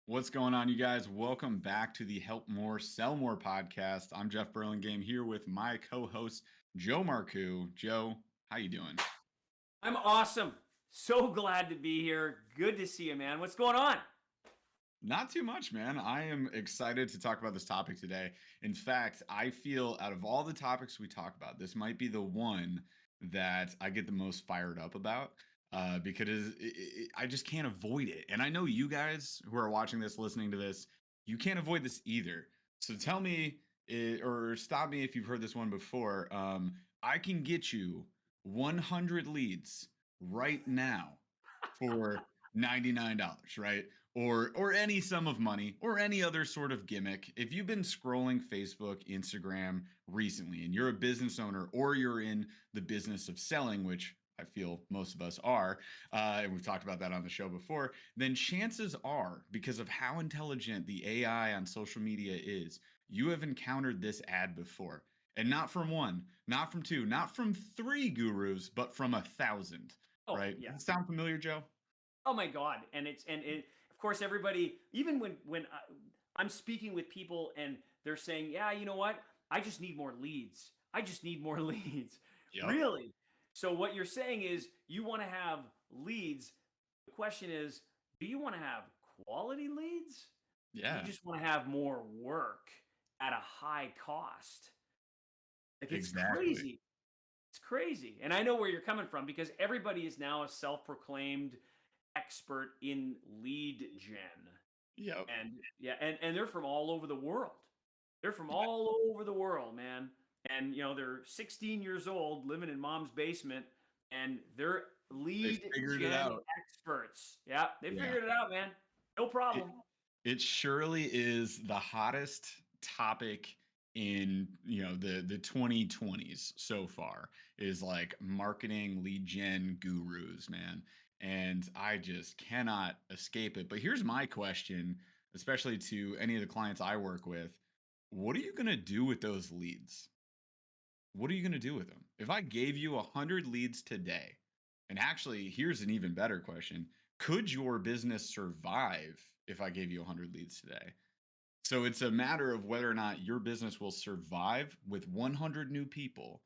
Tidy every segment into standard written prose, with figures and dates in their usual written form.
What's going on, you guys? Welcome back to the Help More, Sell More podcast. I'm Jeff Burlingame here with my co-host, Joe Marcoux. Joe, how you doing? I'm awesome. So glad to be here. Good to see you, man. What's going on? Not too much, man. I am excited to talk about this topic today. In fact, I feel out of all the topics we talk about, this might be the one that I get the most fired up about because I just can't avoid it. And I know you guys who are watching this, listening to this, you can't avoid this either. So tell me or stop me if you've heard this one before. I can get you 100 leads right now for $99, right? Or any sum of money or any other sort of gimmick. If you've been scrolling Facebook, Instagram recently and you're a business owner or you're in the business of selling, which I feel most of us are, and we've talked about that on the show before, then chances are, because of how intelligent the AI on social media is, you have encountered this ad before. And not from one, not from two, not from three gurus, but from 1,000, Oh, right? yeah. Does it sound familiar, Joe? Oh my God. Of course, everybody, even when I'm speaking with people and they're saying, yeah, you know what? I just need more leads. I just need more leads. Yep. Really? So what you're saying is you want to have leads. The question is, do you want to have quality leads? Do Yeah, you just want to have more work at a high cost? Like it's exactly. crazy. It's crazy. And I know where you're coming from because everybody is now a self-proclaimed expert in lead gen. Yep. And yeah, and they're from all over the world. They're from Yeah. all over the world, man. And they're 16 years old living in mom's basement and they're They lead figured it gen out. experts. Yeah, they Yeah. figured it out, man. No It problem. it surely is the hottest topic in, the 2020s so far is like marketing lead gen gurus, man. And I just cannot escape it. But here's my question, especially to any of the clients I work with. What are you going to do with those leads? What are you going to do with them? If I gave you 100 leads today, and actually, here's an even better question. Could your business survive if I gave you 100 leads today? So it's a matter of whether or not your business will survive with 100 new people,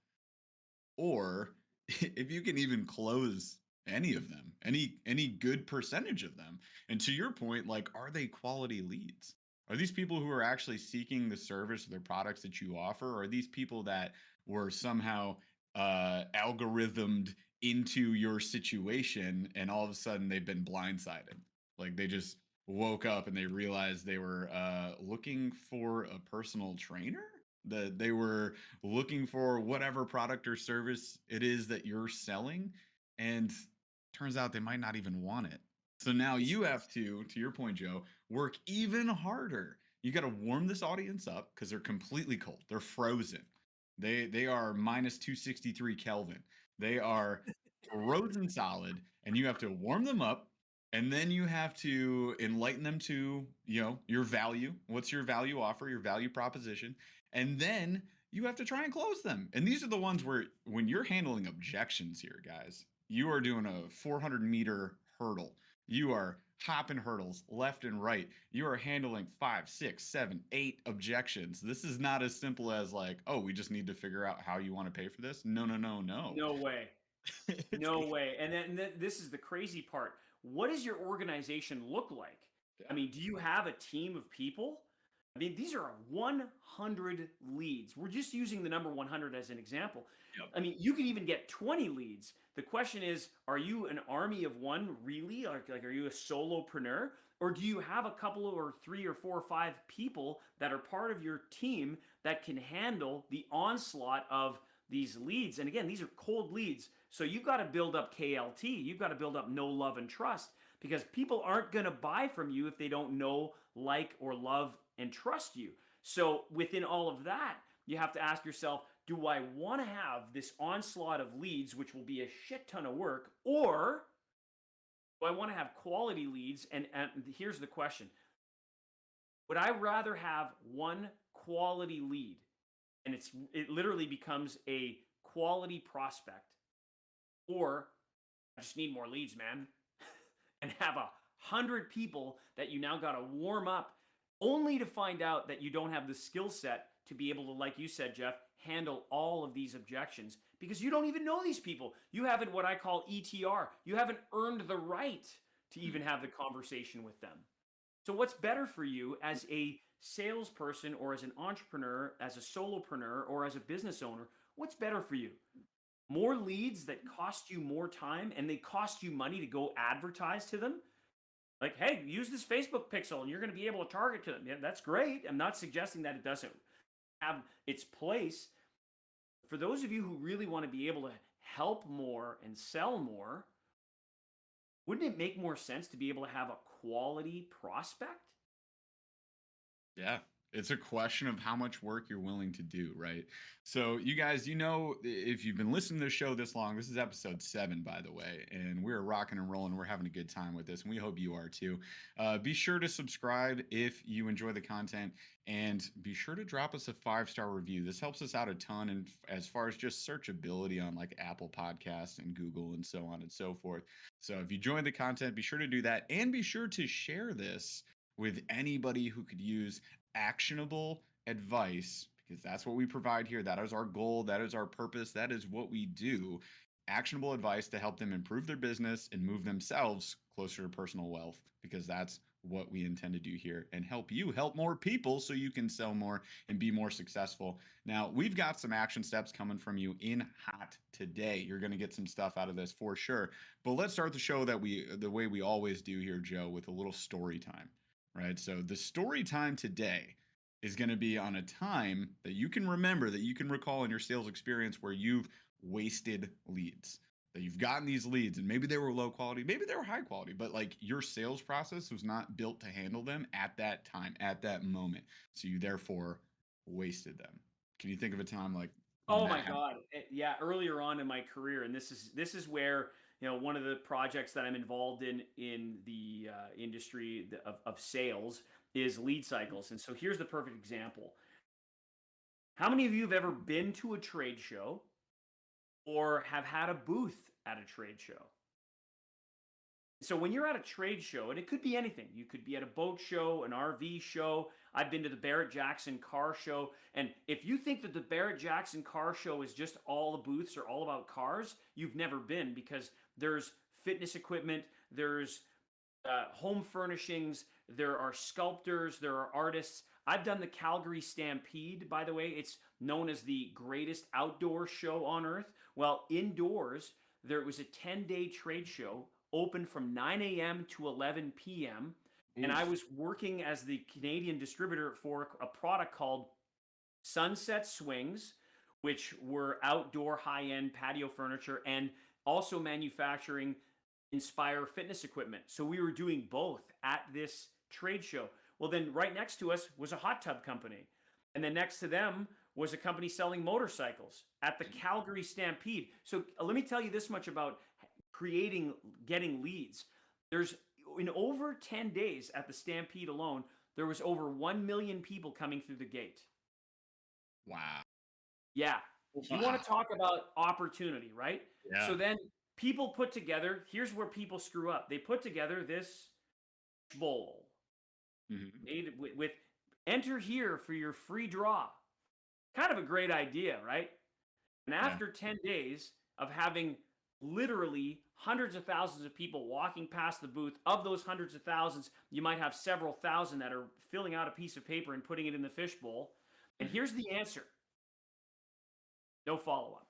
or if you can even close any of them, any good percentage of them. And to your point, like, are they quality leads? Are these people who are actually seeking the service or the products that you offer? Or are these people that were somehow algorithmed into your situation and all of a sudden they've been blindsided? Like they just woke up and they realized they were looking for a personal trainer, that they were looking for whatever product or service it is that you're selling, and turns out they might not even want it. So now It's you have to your point, Joe, work even harder. You got to warm this audience up because they're completely cold. They're frozen. They are minus 263 Kelvin. They are frozen solid, and you have to warm them up, and then you have to enlighten them to, your value. What's your value offer, your value proposition? And then you have to try and close them. And these are the ones where, when you're handling objections here, guys, you are doing a 400-meter hurdle. You are hopping hurdles left and right. You are handling 5, 6, 7, 8 objections. This is not as simple as like, oh, we just need to figure out how you want to pay for this. No, no, no, no. no way. It's No way. And then this is the crazy part. What does your organization look like? I yeah. mean, do you have a team of people? I mean, these are 100 leads. We're just using the number 100 as an example. Yep. I mean, you could even get 20 leads. The question is, are you an army of one really? Like are you a solopreneur? Or do you have a couple or three or four or five people that are part of your team that can handle the onslaught of these leads? And again, these are cold leads. So you've got to build up KLT. You've got to build up know, love, and trust because people aren't going to buy from you if they don't know, like, or love and trust you. So within all of that, you have to ask yourself, do I want to have this onslaught of leads, which will be a shit ton of work, or do I want to have quality leads? And here's the question. Would I rather have one quality lead and it literally becomes a quality prospect, or I just need more leads, man, and have a 100 people that you now got to warm up, only to find out that you don't have the skill set to be able to, like you said, Jeff, handle all of these objections because you don't even know these people. You haven't, what I call ETR, you haven't earned the right to even have the conversation with them. So what's better for you as a salesperson or as an entrepreneur, as a solopreneur or as a business owner? What's better for you? More leads that cost you more time and they cost you money to go advertise to them? Like, hey, use this Facebook pixel and you're going to be able to target to them. Yeah, that's great. I'm not suggesting that it doesn't have its place. For those of you who really want to be able to help more and sell more, wouldn't it make more sense to be able to have a quality prospect? Yeah. It's a question of how much work you're willing to do, right? So, you guys, if you've been listening to the show this long, this is episode 7, by the way, and we're rocking and rolling. We're having a good time with this, and we hope you are too. Be sure to subscribe if you enjoy the content, and be sure to drop us a 5-star review. This helps us out a ton, and as far as just searchability on like Apple Podcasts and Google and so on and so forth. So, if you enjoy the content, be sure to do that, and be sure to share this with anybody who could use actionable advice, because that's what we provide here. That is our goal. That is our purpose. That is what we do. Actionable advice to help them improve their business and move themselves closer to personal wealth, because that's what we intend to do here and help you help more people so you can sell more and be more successful. Now, we've got some action steps coming from you in hot today. You're going to get some stuff out of this for sure. But let's start the show the way we always do here, Joe, with a little story time. Right. So the story time today is going to be on a time that you can remember, that you can recall in your sales experience where you've wasted leads, that you've gotten these leads and maybe they were low quality, maybe they were high quality, but like your sales process was not built to handle them at that time, at that moment. So you therefore wasted them. Can you think of a time like when Oh that my happened? God. Yeah, earlier on in my career, and this is where, one of the projects that I'm involved in the industry of sales is lead cycles. And so here's the perfect example. How many of you have ever been to a trade show or have had a booth at a trade show? So when you're at a trade show, and it could be anything, you could be at a boat show, an RV show. I've been to the Barrett-Jackson car show. And if you think that the Barrett-Jackson car show is just all the booths are all about cars, you've never been, because there's fitness equipment, there's home furnishings, there are sculptors, there are artists. I've done the Calgary Stampede, by the way. It's known as the greatest outdoor show on earth. Well, indoors, there was a 10-day trade show open from 9 a.m. to 11 p.m. And I Oof. was working as the Canadian distributor for a product called Sunset Swings, which were outdoor high-end patio furniture and also manufacturing Inspire fitness equipment. So we were doing both at this trade show. Well, then right next to us was a hot tub company. And then next to them was a company selling motorcycles at the Calgary Stampede. So let me tell you this much about getting leads. There's in over 10 days at the Stampede alone, there was over 1 million people coming through the gate. Wow. Yeah. You want to talk about opportunity, right? Yeah. So then people put together, here's where people screw up. They put together this bowl made with enter here for your free draw. Kind of a great idea, right? And Yeah. after 10 days of having literally hundreds of thousands of people walking past the booth, of those hundreds of thousands, you might have several thousand that are filling out a piece of paper and putting it in the fishbowl. And here's the answer. No follow-up.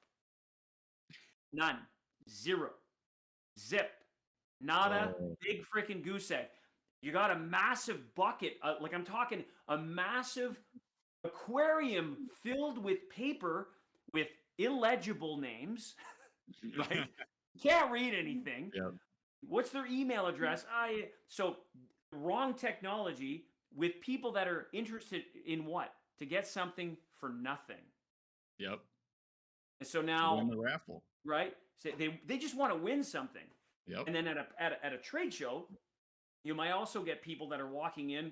None. Zero. Zip. Nada. Oh. Big freaking goose egg. You got a massive bucket, like I'm talking a massive aquarium filled with paper with illegible names, right? You can't read anything. Yep. What's their email address? So wrong technology with people that are interested in what? To get something for nothing. Yep. And so Win now, the raffle. right? So they just want to win something. Yep. And then at a trade show, you might also get people that are walking in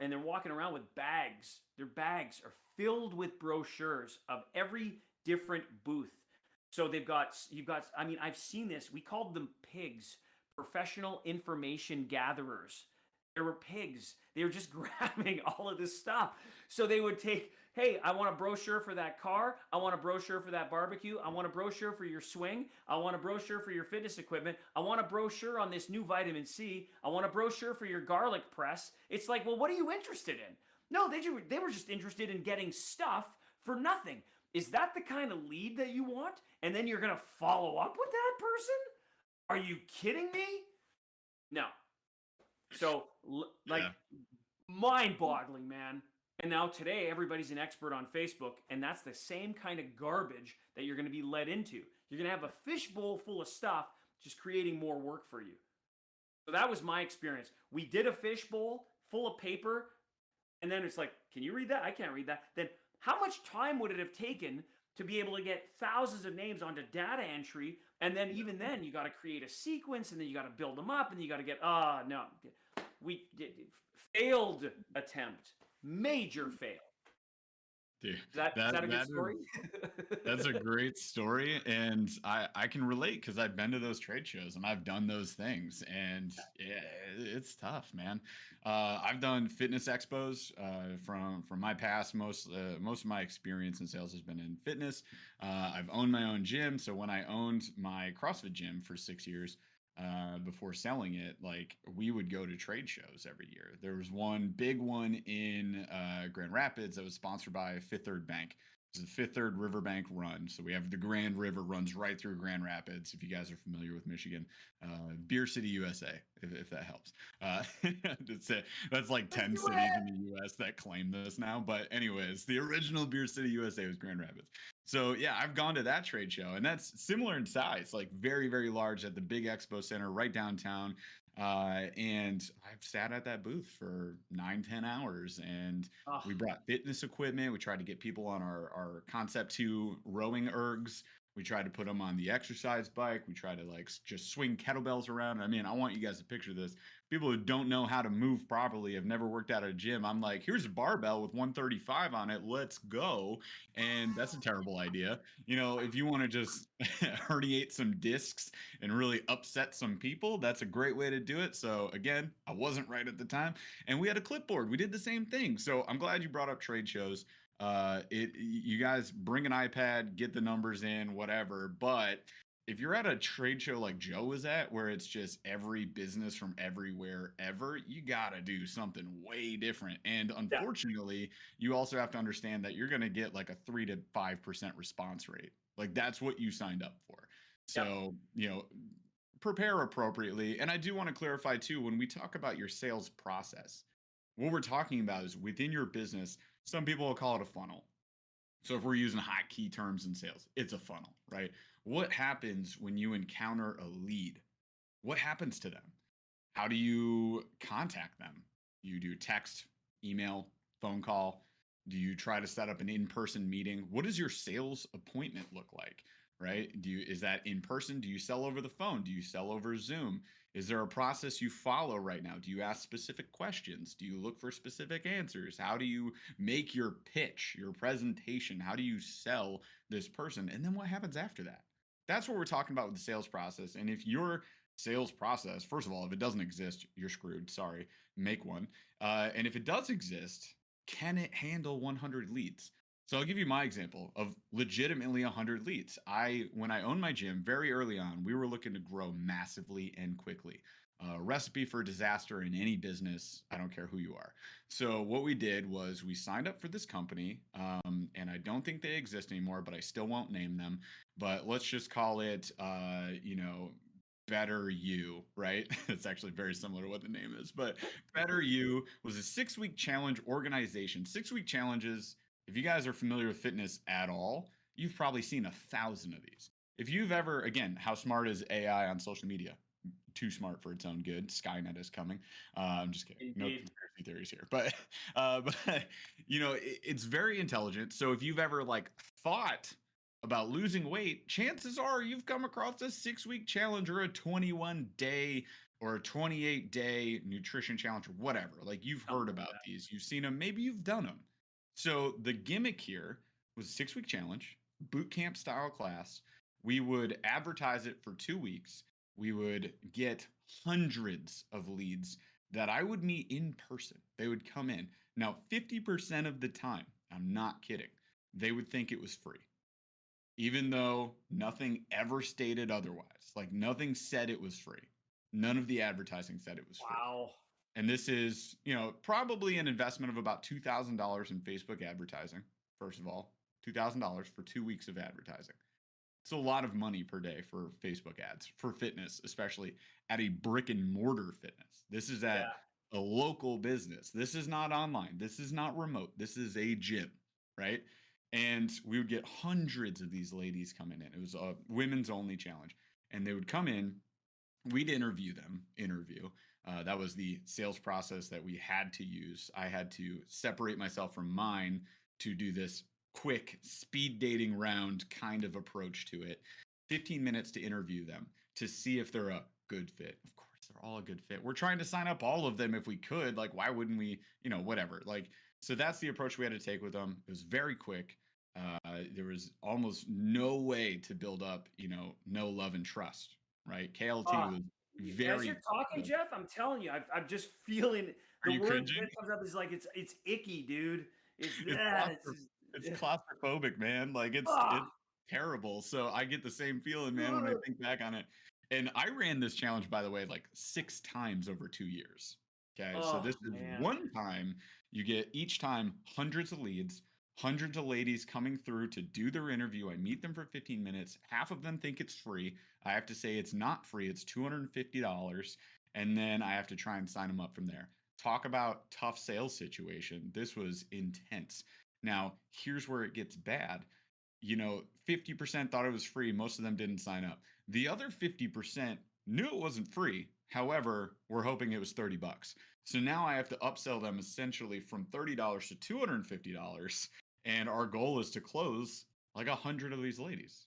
and they're walking around with bags. Their bags are filled with brochures of every different booth. So you've got, I mean, I've seen this. We called them pigs. professional information gatherers. There were pigs. They were just grabbing all of this stuff. So they would take, hey, I want a brochure for that car. I want a brochure for that barbecue. I want a brochure for your swing. I want a brochure for your fitness equipment. I want a brochure on this new vitamin C. I want a brochure for your garlic press. It's like, well, what are you interested in? No, they were just interested in getting stuff for nothing. Is that the kind of lead that you want? And then you're going to follow up with that person? Are you kidding me? No. So, like, Yeah. mind-boggling, man. And now today, everybody's an expert on Facebook, and that's the same kind of garbage that you're going to be led into. You're going to have a fishbowl full of stuff, just creating more work for you. So that was my experience. We did a fishbowl full of paper, and then it's like, can you read that? I can't read that. Then how much time would it have taken to be able to get thousands of names onto data entry? And then even then, you got to create a sequence, and then you got to build them up, and you got to get, no. We did failed attempt, major fail. Dude, Is that a good story? that's a great story, and I can relate because I've been to those trade shows and I've done those things, and yeah, it's tough, man. I've done fitness expos from my past. Most of my experience in sales has been in fitness. I've owned my own gym, so when I owned my CrossFit gym for 6 years. Before selling it, like we would go to trade shows every year. There was one big one in Grand Rapids that was sponsored by Fifth Third Bank. It's the Fifth Third Riverbank Run. So we have the Grand River runs right through Grand Rapids. If you guys are familiar with Michigan, Beer City, USA, if that helps. That's like 10 cities in the U.S. that claim this now. But anyways, the original Beer City, USA was Grand Rapids. So yeah, I've gone to that trade show, and that's similar in size, like very, very large at the big expo center right downtown. And I've sat at that booth for 9, 10 hours, and Oh, we brought fitness equipment. We tried to get people on our Concept 2 rowing ergs. We tried to put them on the exercise bike. We tried to like just swing kettlebells around. I mean, I want you guys to picture this. People who don't know how to move properly, have never worked out at a gym. I'm like, here's a barbell with 135 on it. Let's go. And that's a terrible idea. You know, if you want to just herniate some discs and really upset some people, that's a great way to do it. So again, I wasn't right at the time. And we had a clipboard. We did the same thing. So I'm glad you brought up trade shows. You guys bring an iPad, get the numbers in, whatever. But if you're at a trade show like Joe was at, where it's just every business from everywhere ever, you gotta do something way different. And yeah. unfortunately, you also have to understand that you're gonna get like a 3 to 5% response rate. Like that's what you signed up for. So, you know, prepare appropriately. And I do want to clarify too, when we talk about your sales process, what we're talking about is within your business. Some people will call it a funnel. So if we're using high key terms in sales, it's a funnel, right? What happens when you encounter a lead? What happens to them? How do you contact them? You do text, email, phone call? Do you try to set up an in-person meeting? What does your sales appointment look like? Right? Is that in person? Do you sell over the phone? Do you sell over Zoom? Is there a process you follow right now? Do you ask specific questions? Do you look for specific answers? How do you make your pitch, your presentation? How do you sell this person? And then what happens after that? That's what we're talking about with the sales process. And if your sales process, first of all, if it doesn't exist, you're screwed. Sorry, make one. And if it does exist, can it handle 100 leads? So I'll give you my example of legitimately 100 leads. When I owned my gym very early on, we were looking to grow massively and quickly. Recipe for disaster in any business. I don't care who you are. So what we did was we signed up for this company, and I don't think they exist anymore, but I still won't name them. But let's just call it, Better You, right? It's actually very similar to what the name is, but Better You was a 6-week challenge organization. 6-week challenges. If you guys are familiar with fitness at all, you've probably seen 1,000 of these. If you've ever, again, how smart is AI on social media? Too smart for its own good. Skynet is coming. I'm just kidding. Indeed. No conspiracy theories here, but it's very intelligent. So if you've ever like thought about losing weight, chances are you've come across a 6-week challenge or a 21-day or a 28-day nutrition challenge or whatever. Like you've heard about these, you've seen them, maybe you've done them. So the gimmick here was a 6-week challenge, boot camp style class. We would advertise it for 2 weeks. We would get hundreds of leads that I would meet in person. They would come in. Now, 50% of the time, I'm not kidding, they would think it was free, even though nothing ever stated otherwise. Like nothing said it was free. None of the advertising said it was free. Wow. And this is, probably an investment of about $2,000 in Facebook advertising. First of all, $2,000 for 2 weeks of advertising. It's a lot of money per day for Facebook ads, for fitness, especially at a brick and mortar fitness. This is at Yeah. a local business. This is not online. This is not remote. This is a gym, right? And we would get hundreds of these ladies coming in. It was a women's only challenge. And they would come in, we'd interview them, that was the sales process that we had to use. I had to separate myself from mine to do this quick speed dating round kind of approach to it. 15 minutes to interview them to see if they're a good fit. Of course, they're all a good fit. We're trying to sign up all of them if we could. Like, why wouldn't we, whatever. Like, so that's the approach we had to take with them. It was very quick. There was almost no way to build up, no love and trust, right? KLT Uh, was as very you're talking, good. Jeff, I'm telling you, I'm just feeling Are the you word cringing? that comes up is like it's icky, dude. It's It's that. it's claustrophobic, man. Like it's Ah, terrible. So I get the same feeling, man, when I ugh. think back on it. And I ran this challenge, by the way, like 6 times over 2 years. Okay, so Oh this is man. one time you get each time hundreds of leads, hundreds of ladies coming through to do their interview. I meet them for 15 minutes. Half of them think it's free. I have to say it's not free. It's $250. And then I have to try and sign them up from there. Talk about tough sales situation. This was intense. Now, here's where it gets bad. 50% thought it was free. Most of them didn't sign up. The other 50% knew it wasn't free. However, we're hoping it was 30 bucks. So now I have to upsell them essentially from $30 to $250. And our goal is to close like 100 of these ladies.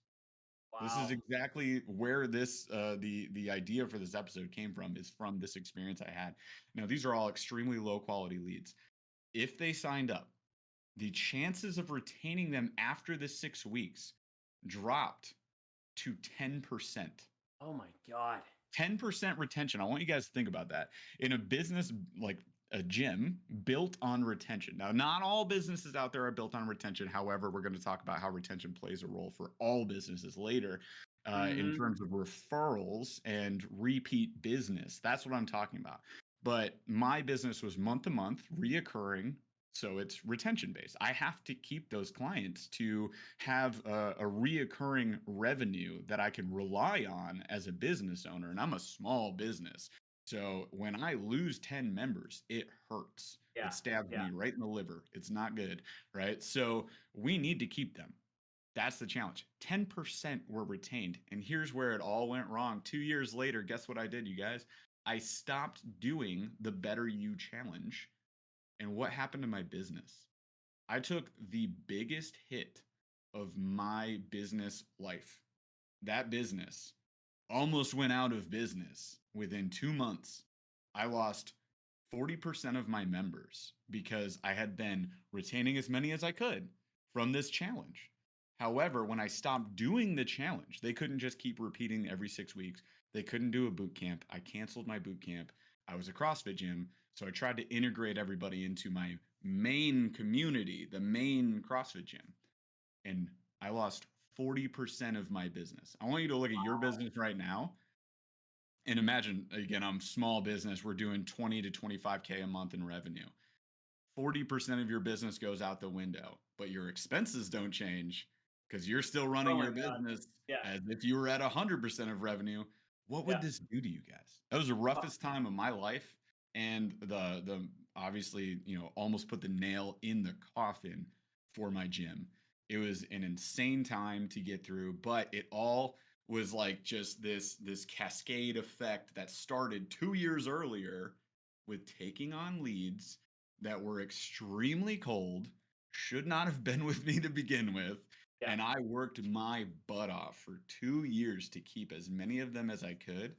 This is Wow. exactly where the idea for this episode came from, is from this experience I had. Now, these are all extremely low quality leads. If they signed up, the chances of retaining them after the 6 weeks dropped to 10%. Oh my God. 10% retention. I want you guys to think about that. In a business like a gym built on retention. Now, not all businesses out there are built on retention. However, we're going to talk about how retention plays a role for all businesses later, in Mm-hmm. terms of referrals and repeat business. That's what I'm talking about. But my business was month to month, reoccurring. So it's retention based. I have to keep those clients to have a reoccurring revenue that I can rely on as a business owner. And I'm a small business. So when I lose 10 members, it hurts. Yeah. It stabs Yeah. me right in the liver. It's not good, right? So we need to keep them. That's the challenge. 10% were retained. And here's where it all went wrong. 2 years later, guess what I did, you guys? I stopped doing the Better You challenge. And what happened to my business? I took the biggest hit of my business life. That business almost went out of business within 2 months. I lost 40% of my members because I had been retaining as many as I could from this challenge. However, when I stopped doing the challenge, they couldn't just keep repeating every 6 weeks. They couldn't do a boot camp. I canceled my boot camp. I was a CrossFit gym. So I tried to integrate everybody into my main community, the main CrossFit gym. And I lost 40% of my business. I want you to look at your business right now and imagine, again, I'm small business. We're doing 20 to 25K a month in revenue. 40% of your business goes out the window, but your expenses don't change because you're still running Oh my your God. business Yeah. as if you were at 100% of revenue. What would Yeah. this do to you guys? That was the Uh, roughest time of my life, and the obviously, almost put the nail in the coffin for my gym. It was an insane time to get through, but it all was like just this cascade effect that started 2 years earlier with taking on leads that were extremely cold, should not have been with me to begin with. yeah. And I worked my butt off for 2 years to keep as many of them as I could.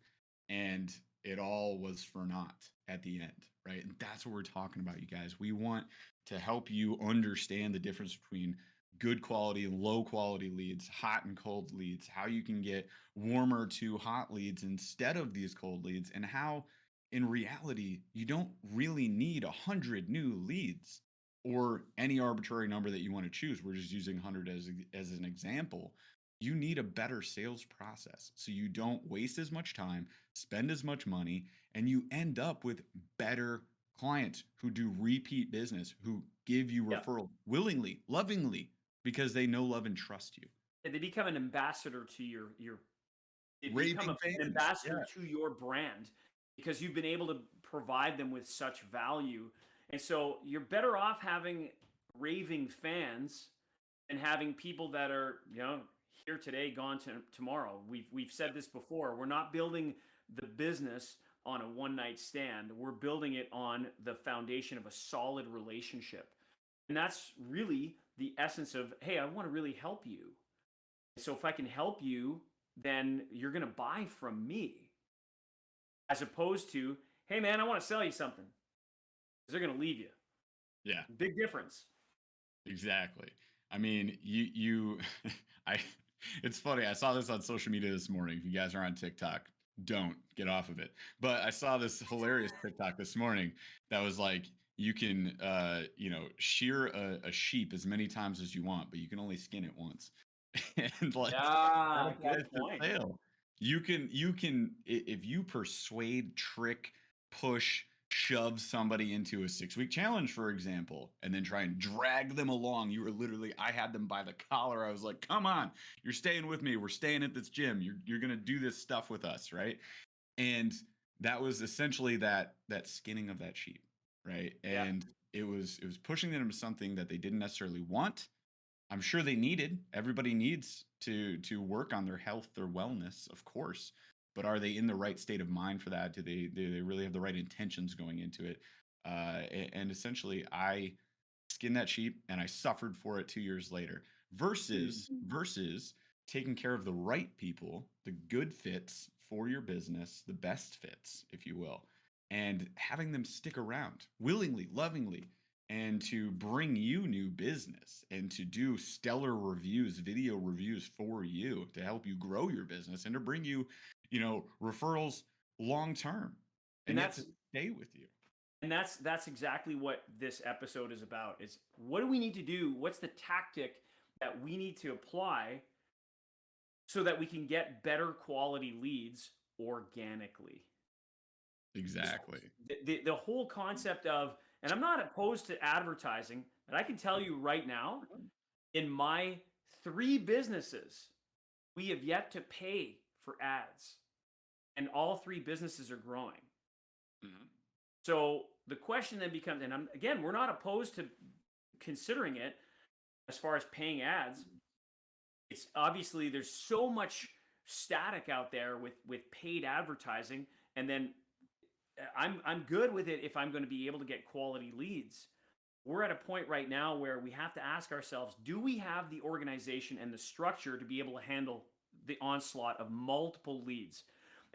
And it all was for naught at the end, right? And that's what we're talking about, you guys. We want to help you understand the difference between good quality and low quality leads, hot and cold leads, how you can get warmer to hot leads instead of these cold leads, and how in reality you don't really need 100 new leads or any arbitrary number that you want to choose. We're just using 100 as an example. You need a better sales process so you don't waste as much time, spend as much money, and you end up with better clients who do repeat business, who give you Yeah. referral willingly, lovingly, because they know, love, and trust you. They become an ambassador to your they become Raving an fans. ambassador Yeah. to your brand because you've been able to provide them with such value. And so you're better off having raving fans and having people that are, here today, gone to tomorrow. We've said this before. We're not building the business on a one night stand. We're building it on the foundation of a solid relationship. And that's really the essence of, hey, I want to really help you. So if I can help you, then you're going to buy from me, as opposed to, hey, man, I want to sell you something, because they're going to leave you. Yeah. Big difference. Exactly. I mean, you I it's funny. I saw this on social media this morning. If you guys are on TikTok, don't get off of it. But I saw this hilarious TikTok this morning that was like you can shear a sheep as many times as you want, but you can only skin it once. And like that Yeah, applies good to point. sale. You can if you persuade, trick, push, shove somebody into a 6 week challenge, for example, and then try and drag them along. You were literally, I had them by the collar. I was like, come on, you're staying with me. We're staying at this gym. You're gonna do this stuff with us, right? And that was essentially that skinning of that sheep, right? Yeah. And it was pushing them to something that they didn't necessarily want. I'm sure they needed. Everybody needs to work on their health, their wellness, of course. But are they in the right state of mind for that? Do they really have the right intentions going into it? And essentially, I skinned that sheep and I suffered for it 2 years later. Mm. Versus taking care of the right people, the good fits for your business, the best fits, if you will, and having them stick around willingly, lovingly, and to bring you new business and to do stellar reviews, video reviews for you to help you grow your business and to bring you, referrals long term And and yet to that's stay with you. that's exactly what this episode is about. Is what do we need to do? What's the tactic that we need to apply so that we can get better quality leads organically? Exactly. The whole concept of, and I'm not opposed to advertising, but I can tell you right now, in my 3 businesses, we have yet to pay for ads, and all 3 businesses are growing. Mhm. So the question then becomes, and again, we're not opposed to considering it as far as paying ads. It's obviously there's so much static out there with paid advertising, and then I'm good with it if I'm going to be able to get quality leads. We're at a point right now where we have to ask ourselves, do we have the organization and the structure to be able to handle the onslaught of multiple leads?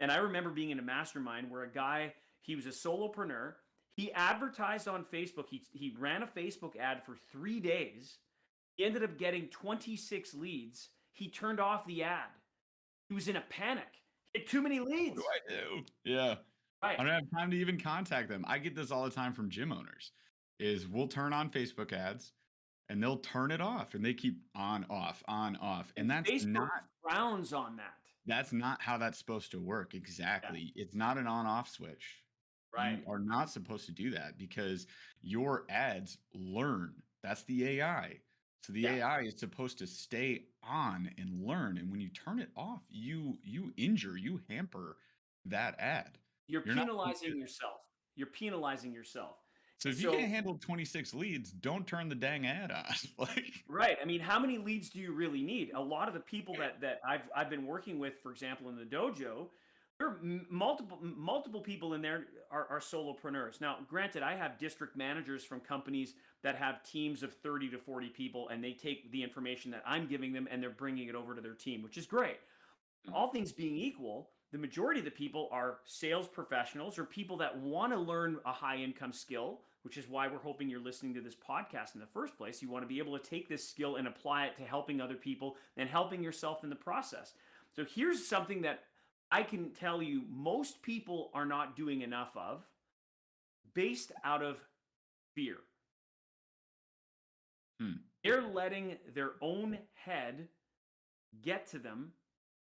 And I remember being in a mastermind where a guy, he was a solopreneur. He advertised on Facebook. He ran a Facebook ad for 3 days. He ended up getting 26 leads. He turned off the ad. He was in a panic. He had too many What do leads. I do? Yeah. Right. I don't have time to even contact them. I get this all the time from gym owners. Is we'll turn on Facebook ads and they'll turn it off and they keep on off. And And Facebook frowns on that. that's not how that's supposed to work. Yeah. Exactly. It's not an on-off switch. You Right. are not supposed to do that because your ads learn. That's the AI. So the Yeah. AI is supposed to stay on and learn. And when you turn it off, you injure, you hamper that ad. You're You're not supposed to. penalizing yourself. You're penalizing yourself. So And if you can't so, handle 26 leads, don't turn the dang ad on. Like, right. I mean, how many leads do you really need? A lot of the people that I've been working with, for example, in the dojo, there are multiple people in there are solopreneurs. Now, granted, I have district managers from companies that have teams of 30 to 40 people, and they take the information that I'm giving them and they're bringing it over to their team, which is great. All things being equal, the majority of the people are sales professionals or people that want to learn a high income skill which is why we're hoping you're listening to this podcast in the first place. You want to be able to take this skill and apply it to helping other people and helping yourself in the process. So here's something that I can tell you most people are not doing enough of, based out of fear. They're letting their own head get to them,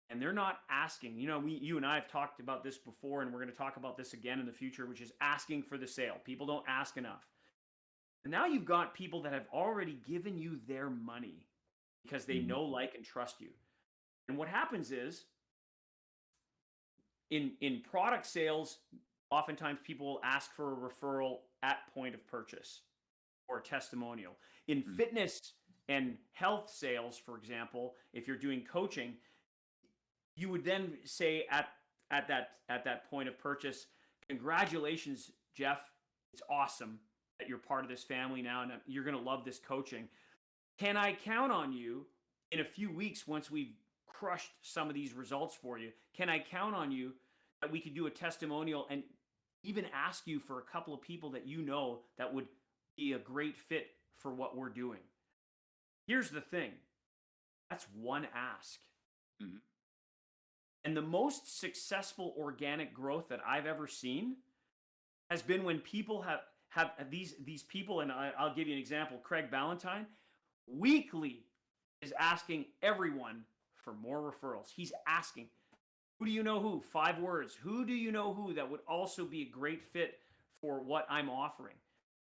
and they're not asking. You and I have talked about this before, and we're going to talk about this again in the future, which is asking for the sale. People don't ask enough. And now you've got people that have already given you their money because they know, like, and trust you. And what happens is, in product sales, oftentimes people will ask for a referral at point of purchase or a testimonial. In fitness and health sales, for example, if you're doing coaching, you would then say at that point of purchase, "Congratulations, Jeff. It's awesome that you're part of this family now, and you're going to love this coaching. Can I count on you in a few weeks once we've crushed some of these results for you? Can I count on you that we could do a testimonial and even ask you for a couple of people that you know that would be a great fit for what we're doing?" Here's the thing. That's one ask. And the most successful organic growth that I've ever seen has been when people have these people, and I'll give you an example. Craig Ballantyne weekly is asking everyone for more referrals. He's asking, who do you know who? 5 words. Who do you know who that would also be a great fit for what I'm offering?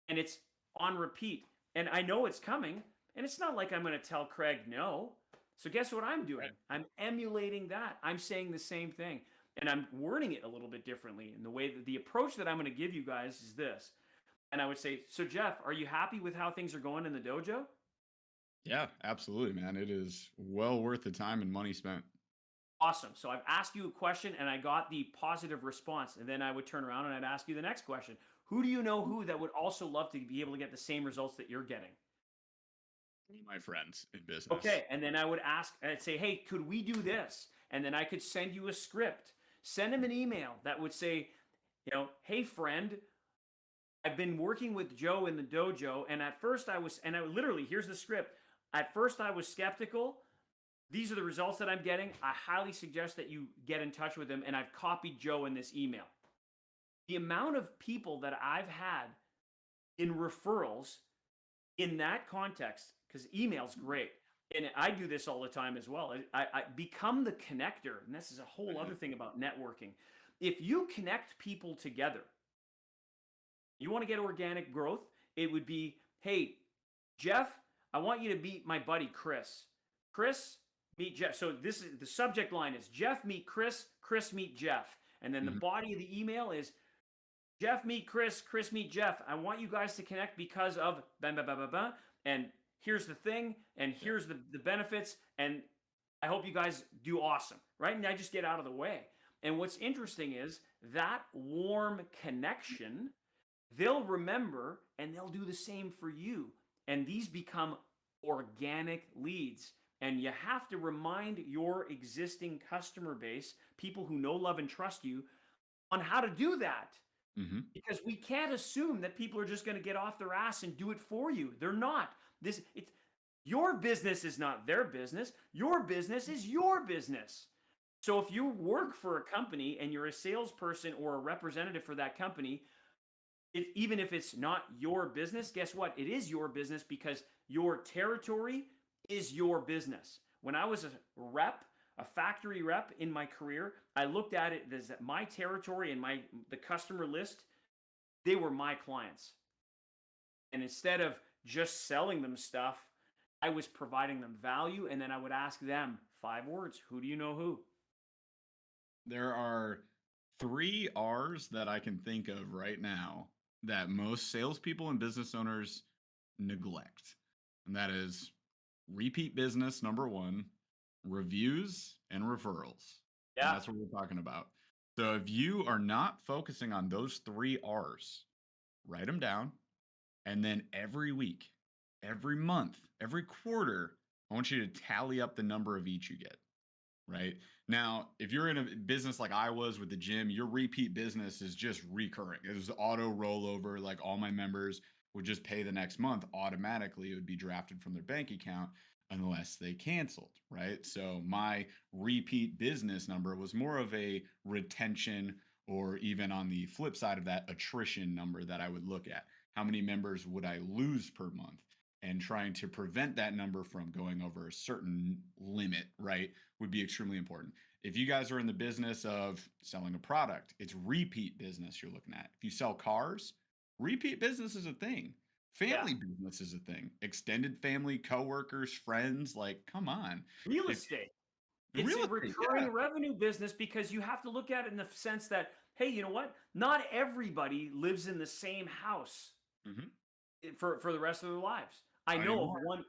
And it's on repeat. And I know it's coming. And it's not like I'm going to tell Craig no. So guess what I'm doing? I'm emulating that. I'm saying the same thing. And I'm wording it a little bit differently. And the approach that I'm going to give you guys is this. And I would say, so Jeff, are you happy with how things are going in the dojo? Yeah, absolutely, man. It is well worth the time and money spent. Awesome. So I've asked you a question and I got the positive response. And then I would turn around and I'd ask you the next question. Who do you know who that would also love to be able to get the same results that you're getting? My friends in business. Okay. And then I would ask, I'd say, hey, could we do this? And then I could send you a script. Send him an email that would say, hey, friend, I've been working with Joe in the dojo. And at first literally, here's the script. At first I was skeptical. These are the results that I'm getting. I highly suggest that you get in touch with him. And I've copied Joe in this email. The amount of people that I've had in referrals in that context, because email's great. And I do this all the time as well. I become the connector. And this is a whole other thing about networking. If you connect people together, you want to get organic growth, it would be, hey, Jeff, I want you to meet my buddy, Chris. Chris, meet Jeff. So this is the subject line is Jeff meet Chris, Chris meet Jeff. And then the body of the email is Jeff meet Chris, Chris meet Jeff. I want you guys to connect because of blah, blah, blah, blah, blah. And here's the thing, and here's the benefits, and I hope you guys do awesome, right? And I just get out of the way. And what's interesting is that warm connection, they'll remember, and they'll do the same for you. And these become organic leads. And you have to remind your existing customer base, people who know, love, and trust you, on how to do that. Because we can't assume that people are just going to get off their ass and do it for you. They're not. Your business is not their business. Your business is your business. So if you work for a company and you're a salesperson or a representative for that company, even if it's not your business, guess what? It is your business because your territory is your business. When I was a factory rep in my career, I looked at it as that my territory and the customer list, they were my clients. And instead of just selling them stuff, I was providing them value, and then I would ask them 5 words. Who do you know who? There are 3 R's that I can think of right now that most salespeople and business owners neglect. And that is repeat business, number 1, reviews, and referrals. Yeah. And that's what we're talking about. So if you are not focusing on those 3 R's, write them down. And then every week, every month, every quarter, I want you to tally up the number of each you get. right? Now, if you're in a business like I was with the gym, your repeat business is just recurring. It was auto rollover. Like all my members would just pay the next month automatically. It would be drafted from their bank account unless they canceled, right? So my repeat business number was more of a retention, or even on the flip side of that, attrition number that I would look at. How many members would I lose per month? And trying to prevent that number from going over a certain limit, right, would be extremely important. If you guys are in the business of selling a product, it's repeat business you're looking at. If you sell cars, repeat business is a thing. Yeah. Family business is a thing. Extended family, coworkers, friends, like come on. Real If estate. It's real a estate, yeah. recurring revenue business because you have to look at it in the sense that, hey, you know what? Not everybody lives in the same house Hmm. for the rest of their lives. I Not know of anymore. one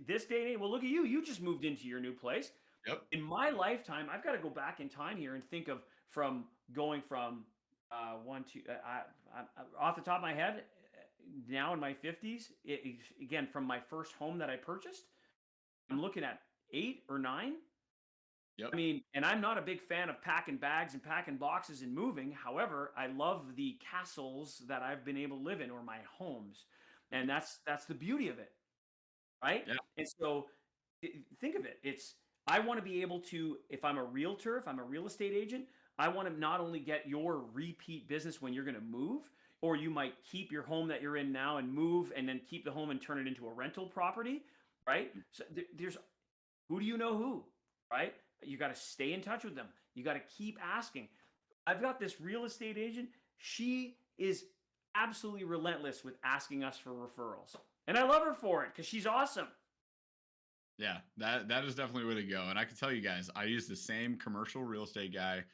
this day and age. Well, look at you. You just moved into your new place. Yep. In my lifetime, I've got to go back in time here and think of from going from one to off the top of my head. Now in my 50s, again from my first home that I purchased, I'm looking at 8 or 9. Yep. I mean, and I'm not a big fan of packing bags and packing boxes and moving. However, I love the castles that I've been able to live in or my homes. And that's the beauty of it, right? Yeah. And so think of it. It's I want to be able to if I'm a realtor, if I'm a real estate agent, I want to not only get your repeat business when you're going to move, or you might keep your home that you're in now and move and then keep the home and turn it into a rental property, right? So there's who do you know who, right? You got to stay in touch with them. You got to keep asking. I've got this real estate agent. She is absolutely relentless with asking us for referrals. And I love her for it because she's awesome. Yeah, that is definitely the way to go. And I can tell you guys, I use the same commercial real estate guy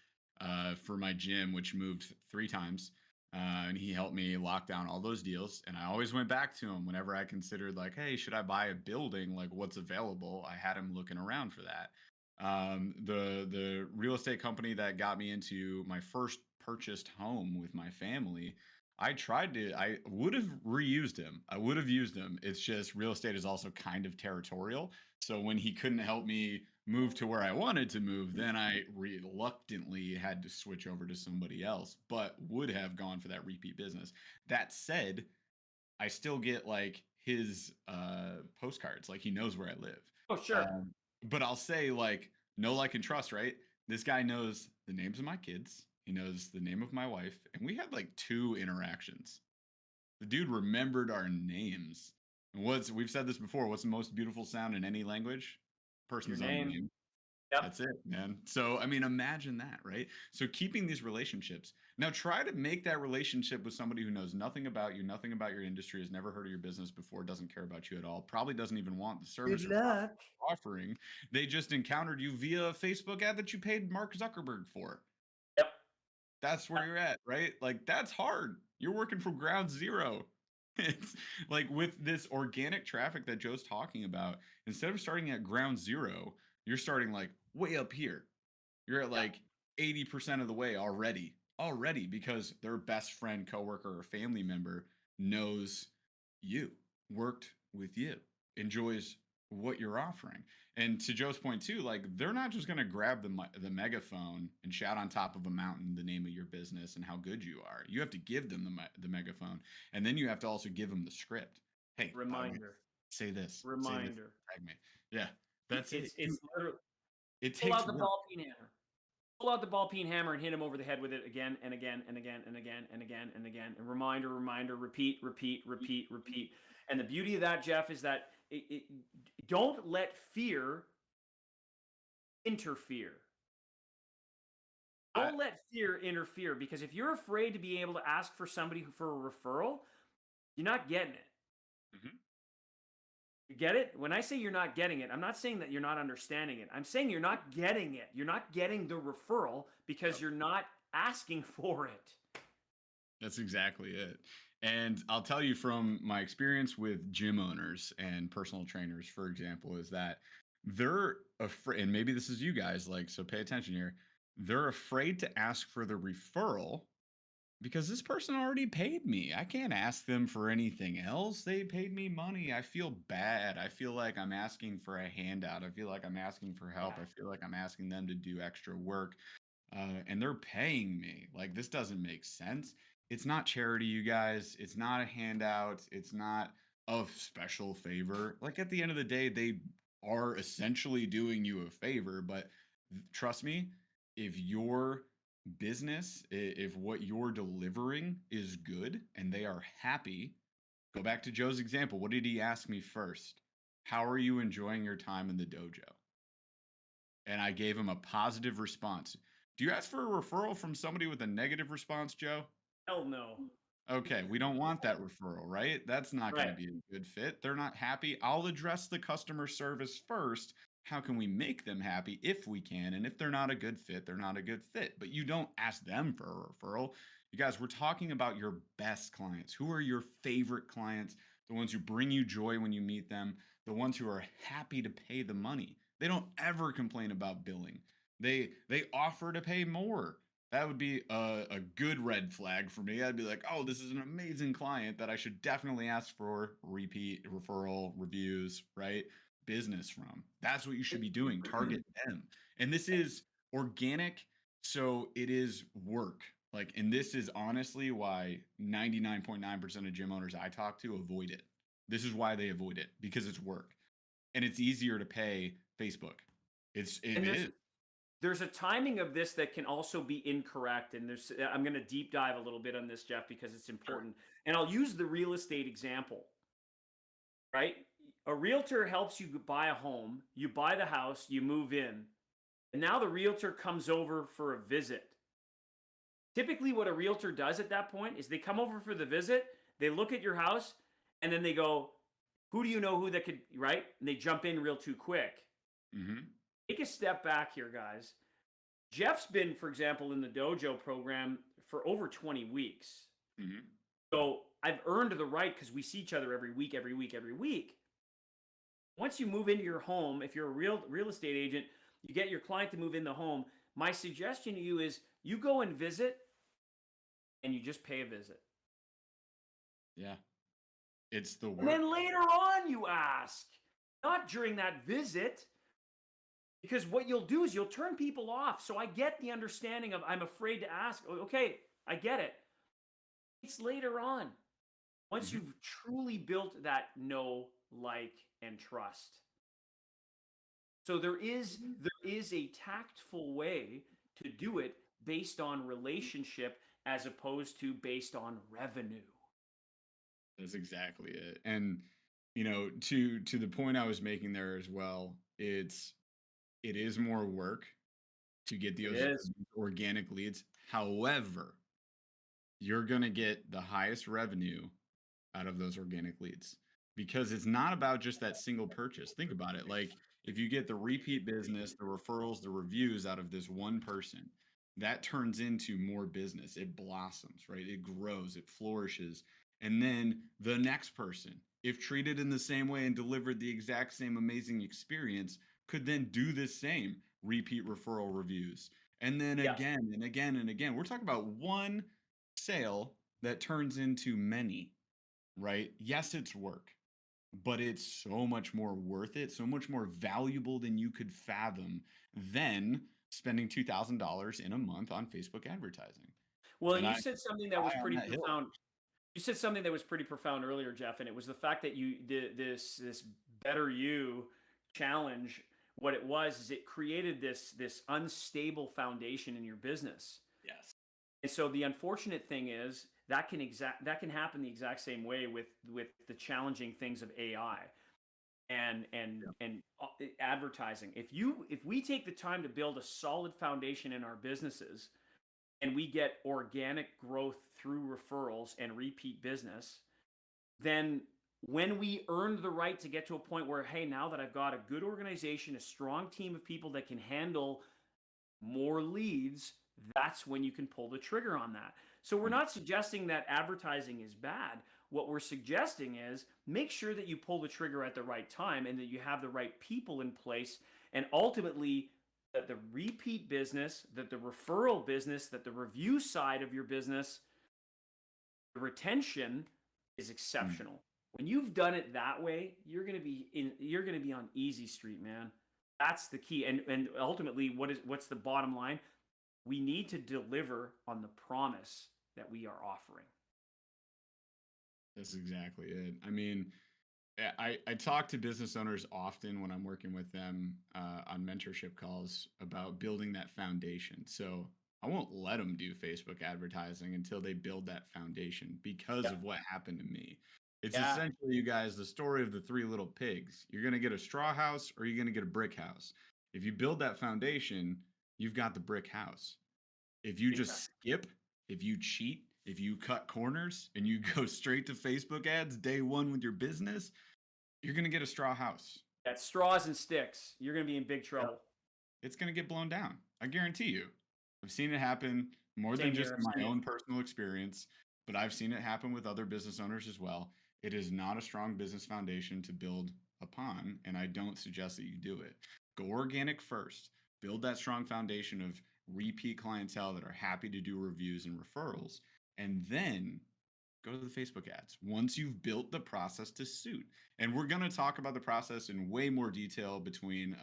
for my gym, which moved 3 times. And he helped me lock down all those deals. And I always went back to him whenever I considered, like, hey, should I buy a building? Like, what's available? I had him looking around for that. The real estate company that got me into my first purchased home with my family, I would have reused him. I would have used him. It's just real estate is also kind of territorial. So when he couldn't help me move to where I wanted to move, then I reluctantly had to switch over to somebody else, but would have gone for that repeat business. That said, I still get like his postcards, like he knows where I live. Oh, sure. Um, but I'll say like know, like, and trust, right? This guy knows the names of my kids. He knows the name of my wife, and we had like 2 interactions. The dude remembered our names. And we've said this before, what's the most beautiful sound in any language? Your Person's own name. name. Yep. That's it, man. So, I mean, imagine that, right? So, keeping these relationships. Now, try to make that relationship with somebody who knows nothing about you, nothing about your industry, has never heard of your business before, doesn't care about you at all, probably doesn't even want the Good service or product luck. you're offering. They just encountered you via a Facebook ad that you paid Mark Zuckerberg for. Yep. That's where you're at, right? Like, that's hard. You're working from ground zero. It's like with this organic traffic that Joe's talking about, instead of starting at ground zero, you're starting like way up here. You're at Yeah. like 80% of the way already because their best friend, coworker, or family member knows you, worked with you, enjoys what you're offering. And to Joe's point too, like they're not just going to grab the megaphone and shout on top of a mountain the name of your business and how good you are. You have to give them the megaphone, and then you have to also give them the script. Hey, by the way, Reminder. say this, Reminder. tag me. Yeah, that's it. It's literally It pull takes out the work. ball peen hammer. Pull out the ball peen hammer and hit him over the head with it again and again and again and again and again and again. And reminder, reminder, repeat, repeat, repeat, repeat. And the beauty of that, Jeff, is that don't let fear interfere. I, Don't let fear interfere because if you're afraid to be able to ask for somebody for a referral, you're not getting it. Mhm. You get it? When I say you're not getting it, I'm not saying that you're not understanding it. I'm saying you're not getting it. You're not getting the referral because Yep. you're not asking for it. That's exactly it. And I'll tell you from my experience with gym owners and personal trainers, for example, is that they're afraid, and maybe this is you guys, like, so pay attention here. They're afraid to ask for the referral Because this person already paid me. I can't ask them for anything else. They paid me money. I feel bad. I feel like I'm asking for a handout. I feel like I'm asking for help. Yeah. I feel like I'm asking them to do extra work. And they're paying me. Like, this doesn't make sense. It's not charity, you guys. It's not a handout. It's not a special favor. Like, at the end of the day, they are essentially doing you a favor. But trust me, if your business, if what you're delivering is good and they are happy, go back to Joe's example. What did he ask me first? How are you enjoying your time in the dojo? And I gave him a positive response. Do you ask for a referral from somebody with a negative response, Joe? Hell no. Okay, we don't want that referral, right? That's not going to Right. be a good fit. They're not happy. I'll address the customer service first. How can we make them happy if we can? And if they're not a good fit, they're not a good fit. But you don't ask them for a referral. You guys, we're talking about your best clients. Who are your favorite clients? The ones who bring you joy when you meet them, the ones who are happy to pay the money. They don't ever complain about billing. They offer to pay more. That would be a good red flag for me. I'd be like, oh, this is an amazing client that I should definitely ask for repeat referral reviews, right? Business from. That's what you should be doing. Target them. And this is organic. So it is work. Like, and this is honestly why 99.9% of gym owners I talk to avoid it. This is why they avoid it because it's work and it's easier to pay Facebook. It And is. there's a timing of this that can also be incorrect, and I'm going to deep dive a little bit on this, Jeff, because it's Sure. important. And I'll use the real estate example, right? A realtor helps you buy a home, you buy the house, you move in, and now the realtor comes over for a visit. Typically, what a realtor does at that point is they come over for the visit, they look at your house, and then they go, who do you know who that could, right? And they jump in real too quick. Mm-hmm. Take a step back here, guys. Jeff's been, for example, in the dojo program for over 20 weeks. Mm-hmm. So I've earned the right because we see each other every week, every week, every week. Once you move into your home, if you're a real estate agent, you get your client to move in the home. My suggestion to you is you go and visit and you just pay a visit. Yeah. It's the And work. then later on you ask, not during that visit. Because what you'll do is you'll turn people off. So I get the understanding of I'm afraid to ask. Okay, I get it. It's later on. Once Mhm. you've truly built that know, like, and trust. So there is a tactful way to do it based on relationship as opposed to based on revenue. That's exactly it. And to the point I was making there as well, it is more work to get It those is. organic leads. However, you're going to get the highest revenue out of those organic leads because it's not about just that single purchase. Think about it. Like, if you get the repeat business, the referrals, the reviews out of this one person, that turns into more business. It blossoms, right? It grows, it flourishes. And then the next person, if treated in the same way and delivered the exact same amazing experience, could then do the same repeat referral reviews. And then Yeah. again and again and again. We're talking about one sale that turns into many, right? Yes, it's work, but it's so much more worth it, so much more valuable than you could fathom than spending $2,000 in a month on Facebook advertising. Well, And and you I said something that was die on pretty that hill. profound. You said something that was pretty profound earlier, Jeff, and it was the fact that this better you challenge. What it was is it created this unstable foundation in your business. Yes. And so the unfortunate thing is that can happen the exact same way with the challenging things of AI Yeah. and advertising. If we take the time to build a solid foundation in our businesses and we get organic growth through referrals and repeat business, then when we earn the right to get to a point where, hey, now that I've got a good organization, a strong team of people that can handle more leads, that's when you can pull the trigger on that. So we're Mhm. not suggesting that advertising is bad. What we're suggesting is make sure that you pull the trigger at the right time and that you have the right people in place, and ultimately that the repeat business, that the referral business, that the review side of your business The retention is Mm. exceptional. When you've done it that way, you're going to be on easy street, man. That's the key. And ultimately what's the bottom line? We need to deliver on the promise that we are offering. That's exactly it. I mean, I talk to business owners often when I'm working with them on mentorship calls about building that foundation. So I won't let them do Facebook advertising until they build that foundation because Yeah. of what happened to me. It's Yeah. essentially, you guys, the story of the three little pigs. You're going to get a straw house or you're going to get a brick house. If you build that foundation, you've got the brick house. If you just Exactly. skip, if you cheat, if you cut corners and you go straight to Facebook ads day one with your business, you're going to get a straw house. That straws and sticks, you're going to be in big Yep. trouble. It's going to get blown down. I guarantee you. I've seen it happen more than Same just here. I've my seen it. own personal experience, but I've seen it happen with other business owners as well. It is not a strong business foundation to build upon, and I don't suggest that you do it. Go organic first. Build that strong foundation of repeat clientele that are happy to do reviews and referrals, and then go to the Facebook ads once you've built the process to suit. And we're going to talk about the process in way more detail between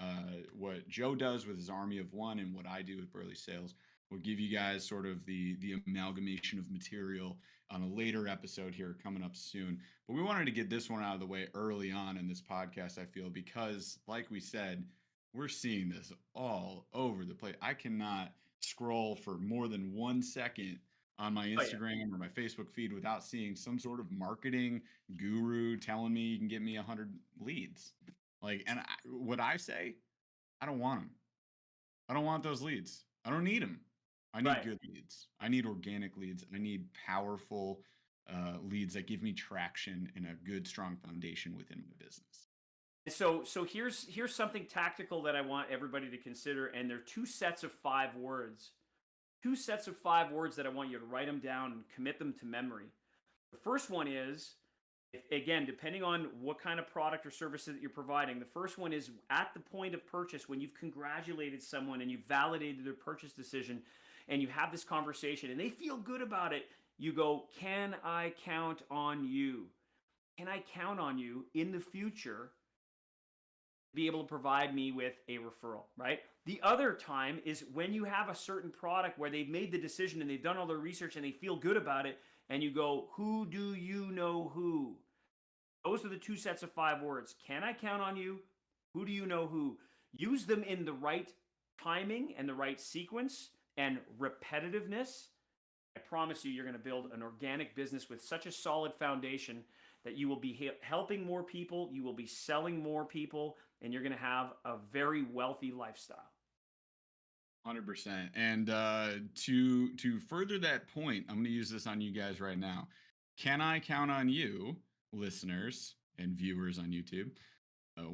what Joe does with his army of one and what I do with Burley Sales. We'll give you guys sort of the amalgamation of material on a later episode here coming up soon. But we wanted to get this one out of the way early on in this podcast, I feel, because like we said, we're seeing this all over the place. I cannot scroll for more than 1 second on my Oh yeah. Instagram or my Facebook feed without seeing some sort of marketing guru telling me you can get me 100 leads. Like, and what I say, I don't want them. I don't want those leads. I don't need them. I need Right. good leads. I need organic leads. I need powerful leads that give me traction and a good, strong foundation within my business. So here's something tactical that I want everybody to consider, and they're two sets of 5 words. Two sets of 5 words that I want you to write them down and commit them to memory. The first one is, again, depending on what kind of product or services that you're providing, the first one is at the point of purchase when you've congratulated someone and you've validated their purchase decision and you have this conversation and they feel good about it. You go, can I count on you? Can I count on you in the future to be able to provide me with a referral, right? The other time is when you have a certain product where they've made the decision and they've done all their research and they feel good about it, and you go, who do you know who? Those are the two sets of 5 words. Can I count on you? Who do you know who? Use them in the right timing and the right sequence and repetitiveness. I promise you, you're going to build an organic business with such a solid foundation that you will be helping more people, you will be selling more people, and you're going to have a very wealthy lifestyle. 100%. And to further that point, I'm going to use this on you guys right now. Can I count on you, listeners and viewers on YouTube,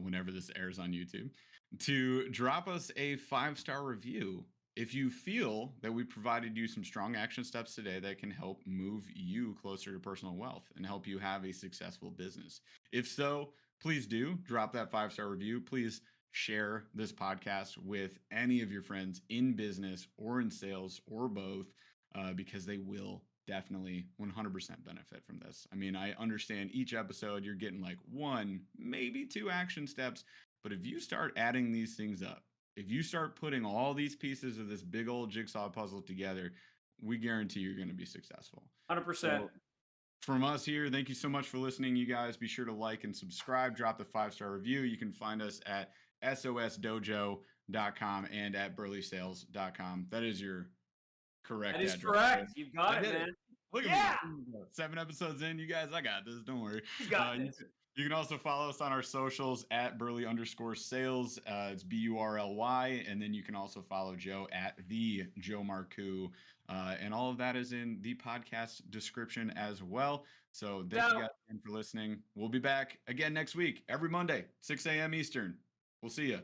whenever this airs on YouTube, to drop us a 5-star review if you feel that we provided you some strong action steps today that can help move you closer to personal wealth and help you have a successful business? If so, please do drop that 5-star review. Please share this podcast with any of your friends in business or in sales or both, because they will definitely 100% benefit from this. I mean, I understand each episode you're getting like 1, maybe 2 action steps, but if you start adding these things up, if you start putting all these pieces of this big old jigsaw puzzle together, we guarantee you're going to be successful. 100%. So from us here, thank you so much for listening, you guys. Be sure to like and subscribe, drop the 5-star review. You can find us at sosdojo.com and at burleysales.com. That is your correct That is address. correct. You've got I it, did it. man. Look at Yeah, me. 7 episodes in, you guys. I got this. Don't worry. he's got this. You can also follow us on our socials at Burley_sales. It's BURLY. And then you can also follow Joe at the Joe Marcoux. And all of that is in the podcast description as well. So thank you guys again for listening. We'll be back again next week, every Monday, 6 a.m. Eastern. We'll see you.